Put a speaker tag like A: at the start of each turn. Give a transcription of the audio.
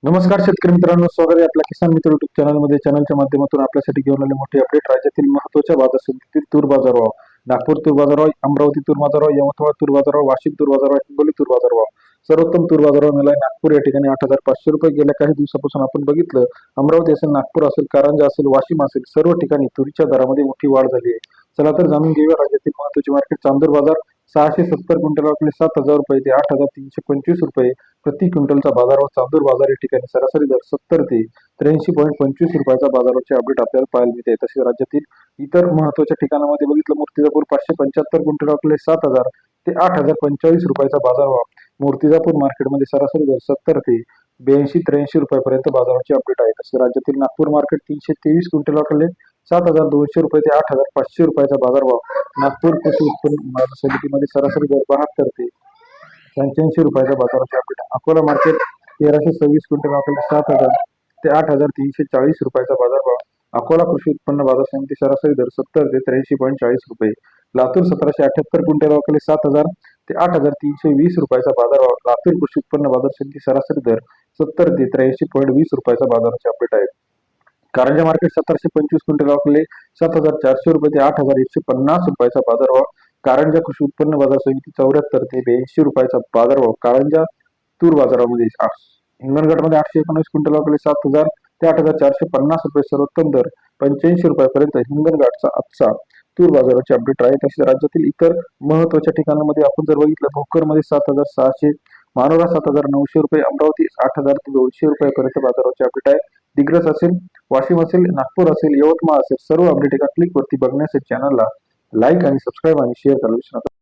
A: नमस्कार शेतकरी मित्रांनो, स्वागत आहे आपल्या किसान मित्र युट्यूब चॅनलमध्ये. चॅनलच्या माध्यमातून आपल्यासाठी घेऊन आले मोठे अपडेट. राज्यातील महत्त्वाच्या बाजार समितीतील तूर बाजारभाव: नागपूर तूर बाजारभाव, अमरावती तूर बाजारभाव, यवतमाळ तूर बाजारभाव, वाशिम तूर बाजारभाव, हिंगोली तूर बाजारभाव. सर्वोत्तम तूर बाजारभाव मिळाला नागपूर या ठिकाणी 8,500 रुपये. गेल्या काही दिवसापासून आपण बघितलं, अमरावती असेल, नागपूर असेल, कारंजा असेल, वाशिम असेल, सर्व ठिकाणी तुरीच्या दरामध्ये मोठी वाढ झाली आहे. चला तर जाणून घेऊया राज्यातील महत्त्वाचे मार्केट. चांदूर बाजार 670 क्विंटल 7,000 रुपये ते 8,325 रुपये प्रति क्विंटलचा बाजारभाव. चांदूर बाजार या ठिकाणी सरासरी दर 70 ते 83.25 रुपयाचा बाजाराचे अपडेट आपल्याला पाहायला मिळते. तसेच राज्यातील इतर महत्त्वाच्या ठिकाणामध्ये बघितलं, मूर्तिजापूर 575 क्विंटल 7,000 ते 8,045 रुपयाचा बाजारभाव. मूर्तिजापूर मार्केटमध्ये सरासरी दर 70 ते 82-83 रुपयापर्यंत बाजाराचे अपडेट आहे. तसेच राज्यातील नागपूर मार्केट 323 क्विंटल 7,200 रुपये ते 8,500 रुपयाचा बाजारभाव. नागपूर कृषी उत्पन्न बाजार समितीमध्ये सरासरी दर 72 ते 85 रुपयाचा बाजाराचे अपडेट. अकोला मार्केट 1,326 क्विंटल 7,000 ते 8,340 रुपयाचा बाजारभाव. अकोला कृषी उत्पन्न बाजार समिती सरासरी दर 70 ते 83.40 रुपये. लातूर 1,778 क्विंटल 7,000 ते 8,320 रुपयाचा बाजारभाव. लातूर कृषी उत्पन्न बाजार समिती सरासरी दर 70 ते 83.20 रुपयाचा बाजाराचे अपडेट आहे. कारंजा मार्केट 1,725 क्विंटल 7,400 रुपये ते 8,150 रुपयाचा बाजारभाव. कारंजा कृषी उत्पन्न बाजार समिती 74 ते 82 रुपयाचा बाजारभाव. कारंजा तूर बाजारामध्ये हिंगणघाटमध्ये 819 क्विंटल 7,000 ते 8,450 रुपये सर्वोत्तम दर 85 रुपयापर्यंत हिंगणघाटचा आजचा तूर बाजाराचे अपडेट आहे. तसेच राज्यातील इतर महत्त्वाच्या ठिकाणांमध्ये आपण जर बघितलं, भोकरमध्ये 7,600, मानोरा 7,900 रुपये, अमरावती 8,000 ते 200 रुपयापर्यंत बाजाराचे अपडेट आहे. दिग्रस असेल, वाशिम असेल, नागपूर असेल, यवतमाळ असेल, सर्व अपडेट एका क्लिकवरती बघण्यासाठी चॅनलला लाईक आणि सबस्क्राईब आणि शेअर करायला विसरू नका.